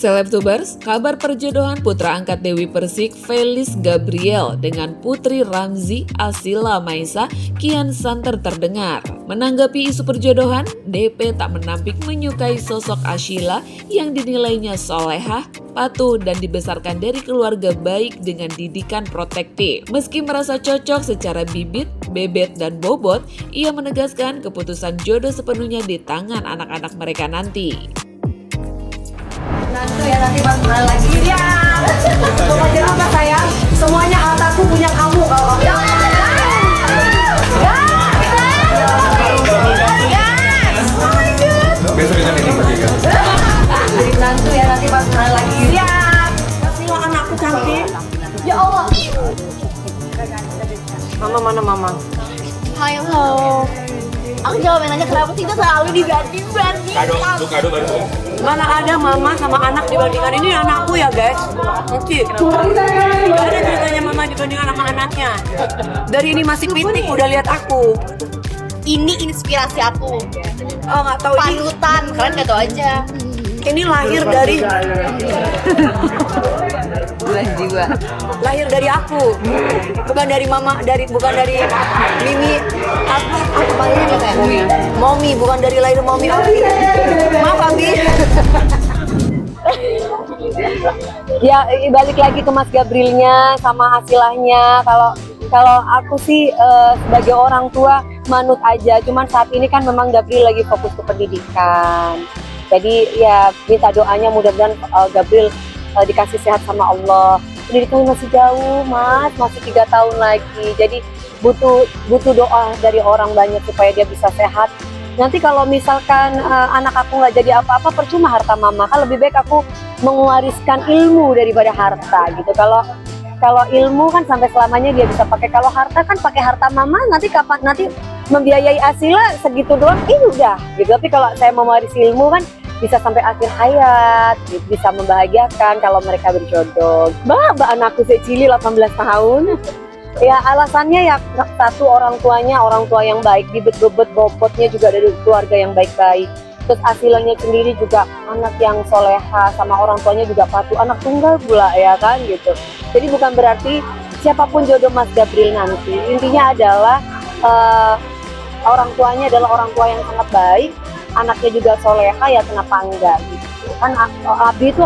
Selebtubers, kabar perjodohan putra angkat Dewi Persik Felis Gabriel dengan putri Ramzy Asila Maisa kian santer terdengar. Menanggapi isu perjodohan, DP tak menampik menyukai sosok Asila yang dinilainya solehah, patuh dan dibesarkan dari keluarga baik dengan didikan protektif. Meski merasa cocok secara bibit, bebet dan bobot, ia menegaskan keputusan jodoh sepenuhnya di tangan anak-anak mereka nanti. Nanti ya nanti pas kenal lagi. Iya. Coba apa sayang? Semuanya hartaku punya kamu kalau kamu. Ya. Besok kita meeting bertiga. Nanti ya nanti pas kenal lagi. Iya. Kasih lo anakku cantik. Ya Allah. Mama mana mama? Hai, halo. Aku jawab nanya kenapa tidak selalu dibanding-banding. Kado baru. Mana ada mama sama anak dibandingkan, ini anakku ya guys. Oke. Gak ada ceritanya mama dibandingkan anak-anaknya. Dari ini masih pitik udah lihat aku. Ini inspirasi aku. Oh nggak tahu ini. Panutan, kalian nggak tahu aja. Ini lahir dari lahir dari aku, bukan dari mama, bukan dari Mimi. Aku panggilnya katanya Momi, bukan dari lahir Momi Abi. Maaf Abi. Ya balik lagi ke Mas Gabrielnya sama Asilahnya. Kalau aku sih sebagai orang tua manut aja. Cuman saat ini kan memang Gabriel lagi fokus ke pendidikan. Jadi ya minta doanya mudah-mudahan Gabriel dikasih sehat sama Allah. Pendidikannya masih jauh mas, masih 3 tahun lagi. Jadi butuh doa dari orang banyak supaya dia bisa sehat. Nanti kalau misalkan anak aku nggak jadi apa-apa, percuma harta mama. Kan lebih baik aku mewariskan ilmu daripada harta gitu. Kalau ilmu kan sampai selamanya dia bisa pakai. Kalau harta kan pakai harta mama, nanti membiayai Asila segitu doang, ini udah gitu. Tapi kalau saya mewarisi ilmu kan bisa sampai akhir hayat, gitu. Bisa membahagiakan kalau mereka berjodoh. Mbak anakku secili 18 tahun. Ya alasannya ya satu orang tua yang baik, bibit-bobot bobotnya juga dari keluarga yang baik-baik. Terus Asilanya sendiri juga anak yang soleha, sama orang tuanya juga patuh, anak tunggal pula ya kan gitu. Jadi bukan berarti siapapun jodoh Mas Gabriel nanti, intinya adalah orang tuanya adalah orang tua yang sangat baik, anaknya juga soleha, ya kenapa enggak gitu. Kan Abi itu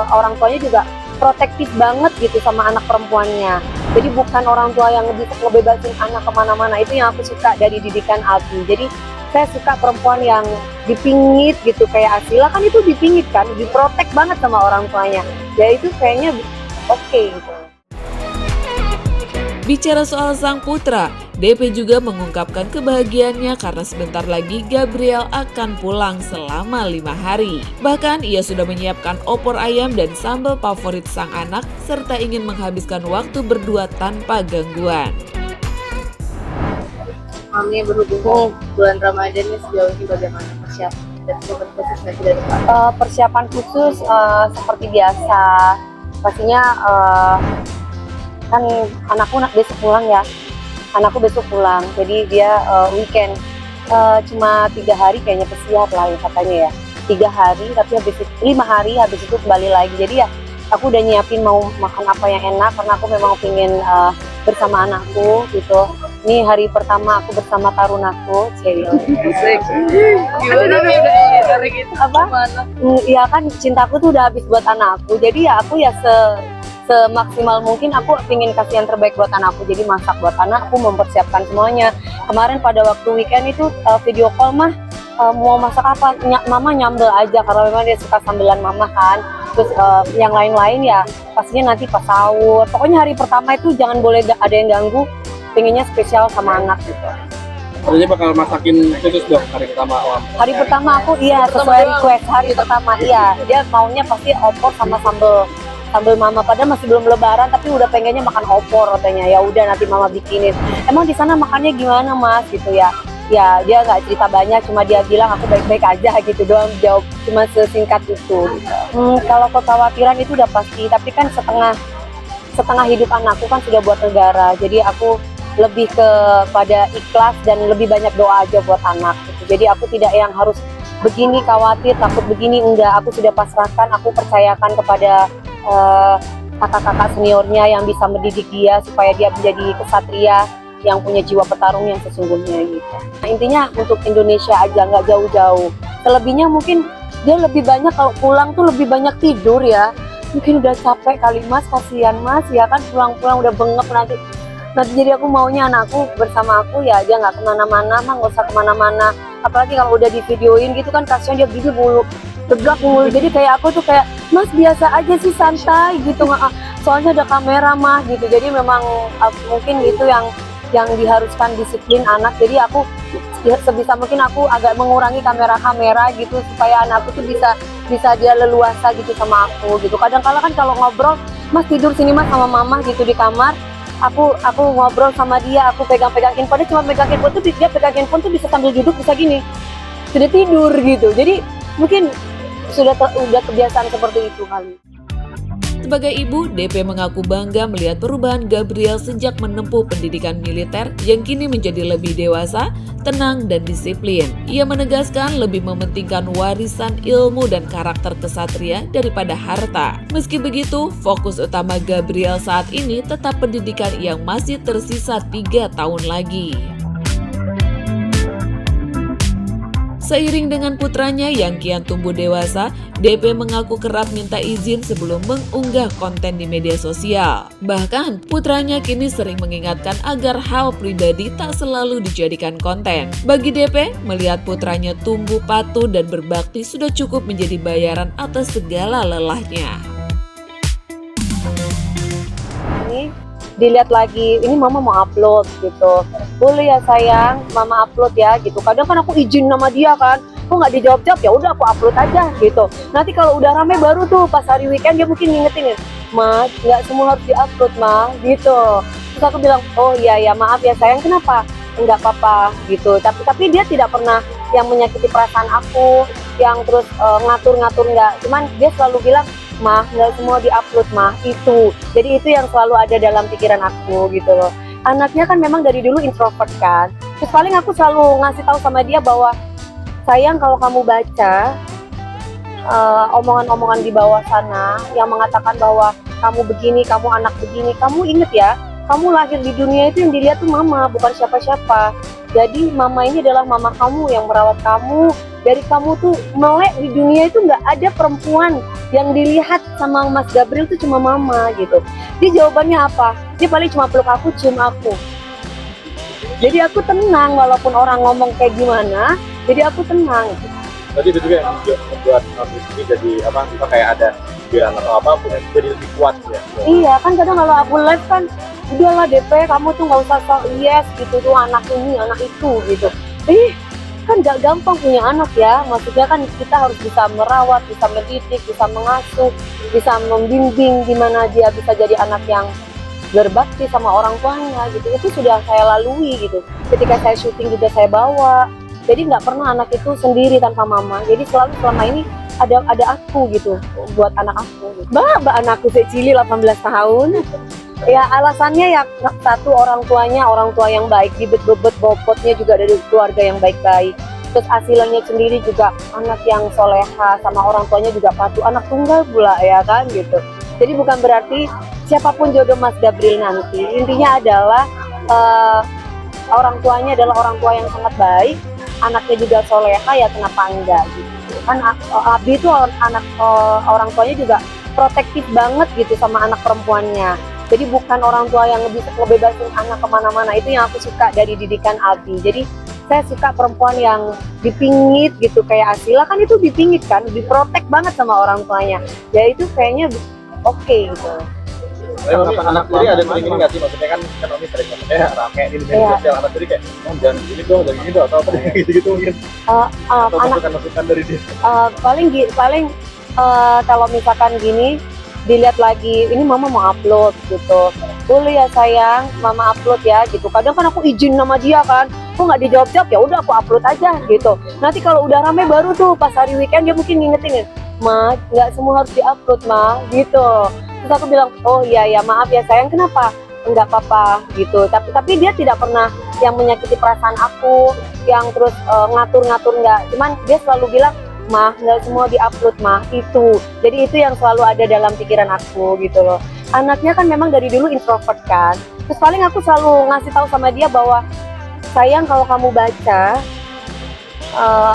orang tuanya juga protektif banget gitu sama anak perempuannya. Jadi bukan orang tua yang bisa ngebebasin anak kemana-mana. Itu yang aku suka dari didikan Abi. Jadi saya suka perempuan yang dipingit gitu, kayak Asila kan itu dipingit kan, diprotek banget sama orang tuanya. Ya itu kayaknya oke gitu. Bicara soal sang putra, DP juga mengungkapkan kebahagiaannya karena sebentar lagi Gabriel akan pulang selama 5 hari. Bahkan ia sudah menyiapkan opor ayam dan sambal favorit sang anak serta ingin menghabiskan waktu berdua tanpa gangguan. Mami berhubung bulan Ramadan ini sejauh ini bagaimana persiapan dan khusus nanti dari depan? Persiapan khusus seperti biasa. Pastinya kan anakku besok pulang ya. Anakku besok pulang, jadi dia weekend cuma 3 hari kayaknya pesiar lah ya katanya ya. 3 hari, tapi habis itu 5 hari, habis itu kembali lagi. Jadi ya aku udah nyiapin mau makan apa yang enak karena aku memang pengen bersama anakku gitu. Ini hari pertama aku bersama tarunaku, Cewil. Gimana nih dari gitu? Apa? Ya kan cintaku tuh udah habis buat anakku. Jadi ya aku ya semaksimal mungkin aku ingin kasih yang terbaik buat anakku. Jadi masak buat anakku, mempersiapkan semuanya. Kemarin pada waktu weekend itu video call mah mau masak apa? Mama nyambel aja karena memang dia suka sambelan mama kan. Terus yang lain-lain ya pastinya nanti pas sahur. Pokoknya hari pertama itu jangan boleh ada yang ganggu. Pengennya spesial sama anak gitu. Jadi bakal masakin khusus dong hari pertama awal. Hari pertama aku iya sesuai request hari pertama iya. Dia maunya pasti opor sama sambal mama, padahal masih belum lebaran tapi udah pengennya makan opor katanya. Ya udah nanti mama bikinin. Emang di sana makannya gimana mas gitu ya? Ya dia nggak cerita banyak, cuma dia bilang aku baik-baik aja gitu doang, jawab cuma sesingkat itu. Kalau kekhawatiran itu udah pasti, tapi kan setengah hidup anakku kan sudah buat negara, jadi aku lebih kepada ikhlas dan lebih banyak doa aja buat anak gitu. Jadi aku tidak yang harus begini khawatir, takut begini, enggak. Aku sudah pasrahkan, aku percayakan kepada kakak-kakak seniornya yang bisa mendidik dia supaya dia menjadi kesatria yang punya jiwa petarung yang sesungguhnya gitu. Nah, intinya untuk Indonesia aja, nggak jauh-jauh. Selebihnya mungkin dia lebih banyak kalau pulang tuh lebih banyak tidur ya. Mungkin udah capek kali Mas, kasihan Mas ya kan, pulang-pulang udah bengep nanti. Jadi aku maunya anakku bersama aku ya aja, nggak kemana-mana mah, nggak usah kemana-mana. Apalagi kalau udah di videoin gitu kan, kasihan dia gigi mulu, tegak mulu. Jadi kayak aku tuh kayak, Mas biasa aja sih, santai gitu, nggak. Soalnya ada kamera mah gitu. Jadi memang mungkin itu yang diharuskan disiplin anak. Jadi aku ya, sebisa mungkin aku agak mengurangi kamera-kamera gitu supaya anakku tuh bisa dia leluasa gitu sama aku gitu. Kadang-kala kan kalau ngobrol, Mas tidur sini Mas sama mama gitu di kamar. Aku ngobrol sama dia, aku pegang-pegang handphone, dia cuma pegang handphone tuh, dia pegang handphone tuh bisa sambil duduk, bisa gini, sudah tidur gitu. Jadi mungkin udah kebiasaan seperti itu kali. Sebagai ibu, DP mengaku bangga melihat perubahan Gabriel sejak menempuh pendidikan militer yang kini menjadi lebih dewasa, tenang, dan disiplin. Ia menegaskan lebih mementingkan warisan ilmu dan karakter kesatria daripada harta. Meski begitu, fokus utama Gabriel saat ini tetap pendidikan yang masih tersisa 3 tahun lagi. Seiring dengan putranya yang kian tumbuh dewasa, DP mengaku kerap minta izin sebelum mengunggah konten di media sosial. Bahkan, putranya kini sering mengingatkan agar hal pribadi tak selalu dijadikan konten. Bagi DP, melihat putranya tumbuh patuh dan berbakti sudah cukup menjadi bayaran atas segala lelahnya. Dilihat lagi, ini mama mau upload gitu, boleh ya sayang, mama upload ya gitu. Kadang kan aku izin sama dia kan, kok nggak dijawab-jawab, ya udah aku upload aja gitu. Nanti kalau udah rame baru tuh pas hari weekend dia mungkin ngingetin, Ma, nggak semua harus diupload Ma gitu. Terus aku bilang, oh iya ya maaf ya sayang, kenapa? Enggak apa-apa gitu. Tapi dia tidak pernah yang menyakiti perasaan aku, yang terus ngatur-ngatur, enggak. Cuman dia selalu bilang, Mah, nggak semua diupload Mah, itu. Jadi itu yang selalu ada dalam pikiran aku gitu loh. Anaknya kan memang dari dulu introvert kan. Terus paling aku selalu ngasih tahu sama dia bahwa, sayang kalau kamu baca omongan-omongan di bawah sana yang mengatakan bahwa kamu begini, kamu anak begini, kamu inget ya, kamu lahir di dunia itu yang dilihat tuh mama, bukan siapa-siapa. Jadi mama ini adalah mama kamu yang merawat kamu. Dari kamu tuh melek di dunia itu nggak ada perempuan yang dilihat sama Mas Gabriel tuh cuma mama gitu. Dia jawabannya apa? Dia paling cuma peluk aku, cium aku. Jadi aku tenang walaupun orang ngomong kayak gimana. Jadi aku tenang. Jadi itu juga yang membuat ini jadi apa? Kita kayak ada pikiran atau apapun yang jadi lebih kuat ya. Iya kan, kadang kalau aku live kan, udahlah DP, kamu tuh nggak usah sok yes gitu tuh, anak ini anak itu gitu. Kan gak gampang punya anak ya, maksudnya kan kita harus bisa merawat, bisa mendidik, bisa mengasuh, bisa membimbing gimana dia bisa jadi anak yang berbakti sama orang tuanya gitu. Itu sudah saya lalui gitu. Ketika saya syuting juga saya bawa, jadi nggak pernah anak itu sendiri tanpa mama. Jadi selalu selama ini ada aku gitu buat anak aku. Mbak anakku Cili 18 tahun. Ya alasannya ya satu, orang tuanya orang tua yang baik, bibit-bebet bobotnya juga dari keluarga yang baik-baik. Terus hasilnya sendiri juga anak yang soleha, sama orang tuanya juga patuh, anak tunggal pula ya kan gitu. Jadi bukan berarti siapapun jodoh Mas Gabriel nanti, intinya adalah orang tuanya adalah orang tua yang sangat baik, anaknya juga soleha, ya kenapa enggak gitu. Kan Abi itu orang tuanya juga protektif banget gitu sama anak perempuannya. Jadi bukan orang tua yang bisa ngebebasin anak kemana-mana. Itu yang aku suka dari didikan Abi. Jadi saya suka perempuan yang dipingit gitu, kayak Asila kan itu dipingit kan, diprotek banget sama orang tuanya. Ya itu kayaknya oke gitu. Anak sendiri ada sering ini nggak sih? Maksudnya kan kami sering maksudnya rame di media sosial, anak sendiri kayak, oh jangan gini dong, jangan gini dong, atau apa gitu-gitu mungkin. Atau masukan dari dia. Paling kalau misalkan gini, dilihat lagi, ini mama mau upload gitu, boleh ya sayang, mama upload ya gitu. Kadang kan aku izin sama dia kan, kok nggak dijawab-jawab, ya udah aku upload aja gitu. Nanti kalau udah rame baru tuh pas hari weekend dia mungkin ngingetin, Ma, nggak semua harus diupload Ma gitu. Terus aku bilang, oh iya ya maaf ya sayang, kenapa? enggak apa-apa gitu. Tapi dia tidak pernah yang menyakiti perasaan aku, yang terus ngatur-ngatur enggak. Cuman dia selalu bilang, "Mah, nggak semua diupload mah itu." Jadi itu yang selalu ada dalam pikiran aku gitu loh. Anaknya kan memang dari dulu introvert kan. Terus paling aku selalu ngasih tahu sama dia bahwa, "Sayang, kalau kamu baca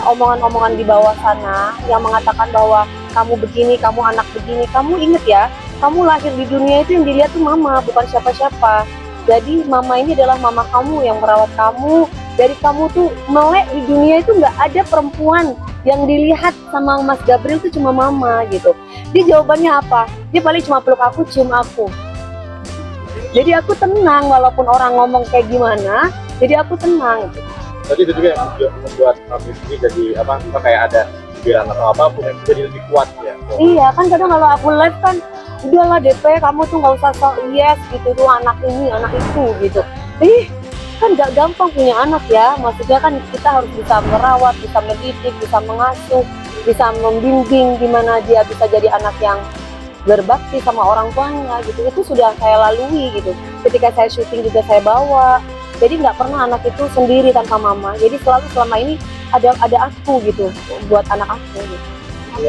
omongan-omongan di bawah sana yang mengatakan bahwa kamu begini, kamu anak begini, kamu inget ya, kamu lahir di dunia itu yang dilihat tuh mama, bukan siapa-siapa. Jadi mama ini adalah mama kamu yang merawat kamu. Dari kamu tuh melek di dunia itu nggak ada perempuan yang dilihat sama Mas Gabriel tuh cuma mama," gitu. Dia jawabannya apa? Dia paling cuma peluk aku, cium aku. Jadi aku tenang walaupun orang ngomong kayak gimana, jadi aku tenang. Jadi itu juga yang membuat kami ini jadi apa kayak ada pikiran atau apapun yang jadi lebih kuat ya. Iya kan, kadang kalau aku live kan, udahlah DP, kamu tuh nggak usah sok yes gitu tuh, anak ini anak itu gitu. Kan nggak gampang punya anak ya, maksudnya kan kita harus bisa merawat, bisa mendidik, bisa mengasuh, bisa membimbing gimana dia bisa jadi anak yang berbakti sama orang tuanya gitu. Itu sudah saya lalui gitu. Ketika saya syuting juga saya bawa. Jadi nggak pernah anak itu sendiri tanpa mama. Jadi selalu selama ini ada aku gitu buat anak aku gitu.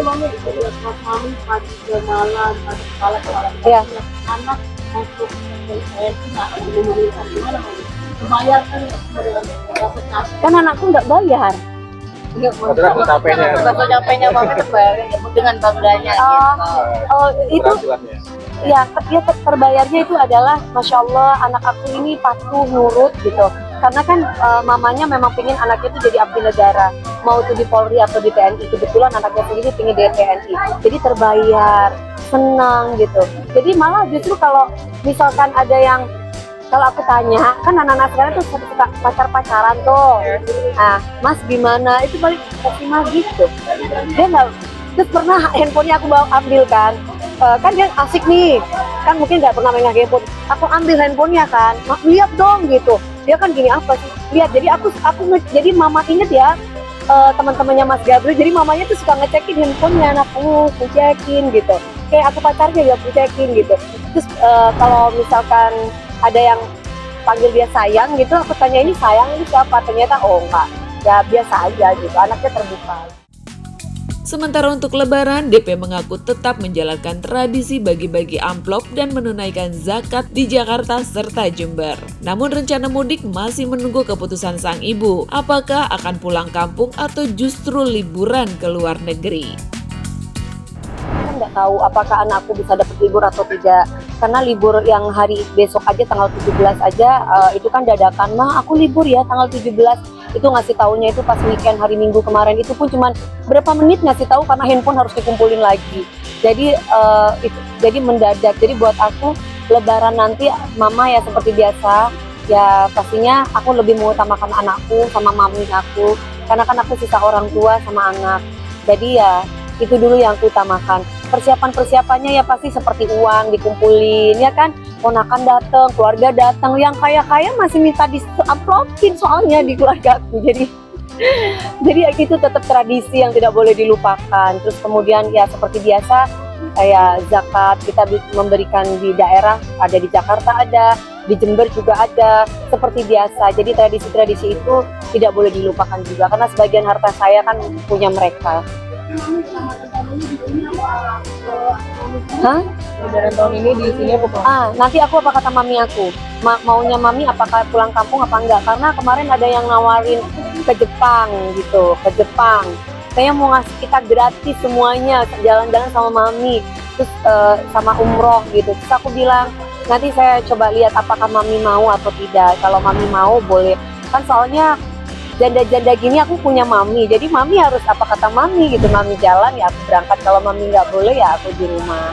Mami buat mami pagi ke malam, pagi kepala Iya. anak untuk saya itu nggak memerlukan gimana mami? Bayar kan dapat capek. Kan anakku nggak bayar. Maksudnya aku capeknya. Capeknya mami tuh bayar dengan bangganya gitu. Itu ya terbayarnya itu adalah Masya Allah, anak aku ini patuh nurut gitu. Karena kan mamanya memang pingin anaknya itu jadi abdi negara, mau itu di Polri atau di TNI. Kebetulan anaknya sendiri pingin di TNI, jadi terbayar, senang gitu. Jadi malah justru kalau misalkan ada yang, kalau aku tanya, kan anak-anak sekarang tuh suka pacar-pacaran tuh. Nah, Mas gimana? Itu balik kasih mah gitu. Dia nggak, terus pernah handphonenya aku bawa ambil kan. Kan dia asik nih, kan mungkin nggak pernah megang handphone. Aku ambil handphonenya kan, lihat dong gitu. Dia kan gini, apa sih? Lihat, jadi jadi mama inget ya teman-temannya Mas Gabriel. Jadi mamanya tuh suka ngecekin handphonenya anakku, ngecekin gitu. Kayak aku pacarnya ya, aku cekin gitu. Terus kalau misalkan ada yang panggil dia sayang gitu, aku tanya ini sayang ini siapa? Ternyata oh enggak, ya biasa aja gitu. Anaknya terbuka. Sementara untuk Lebaran, DP mengaku tetap menjalankan tradisi bagi-bagi amplop dan menunaikan zakat di Jakarta serta Jember. Namun rencana mudik masih menunggu keputusan sang ibu, apakah akan pulang kampung atau justru liburan ke luar negeri. Saya nggak tahu apakah anakku bisa dapat libur atau tidak, karena libur yang hari besok aja tanggal 17 aja itu kan dadakan. Mah aku libur ya tanggal 17. Itu ngasih taunya itu pas weekend hari Minggu kemarin, itu pun cuman berapa menit ngasih tahu karena handphone harus dikumpulin lagi. Jadi jadi mendadak. Jadi buat aku Lebaran nanti mama ya seperti biasa ya, pastinya aku lebih mengutamakan anakku sama mami aku, karena kan aku sisa orang tua sama anak. Jadi ya itu dulu yang aku utamakan. Persiapannya ya pasti seperti uang dikumpulin ya kan, ponakan datang, keluarga datang, yang kaya-kaya masih minta di-uploadin soalnya di keluarga aku. Jadi itu tetap tradisi yang tidak boleh dilupakan. Terus kemudian ya seperti biasa kayak zakat kita memberikan di daerah, ada di Jakarta ada, di Jember juga ada, seperti biasa. Jadi tradisi-tradisi itu tidak boleh dilupakan juga, karena sebagian harta saya kan punya mereka. Hah? Lebaran tahun ini di sini apa? Nanti aku apa kata mami aku, maunya mami apakah pulang kampung apa enggak, karena kemarin ada yang nawarin ke Jepang gitu, ke Jepang. Kayaknya mau ngasih kita gratis semuanya, jalan-jalan sama mami, terus sama umroh gitu. Terus aku bilang, nanti saya coba lihat apakah mami mau atau tidak. Kalau mami mau boleh, kan soalnya janda-janda gini aku punya mami, jadi mami harus apa kata mami gitu. Mami jalan ya aku berangkat, kalau mami nggak boleh ya aku di rumah.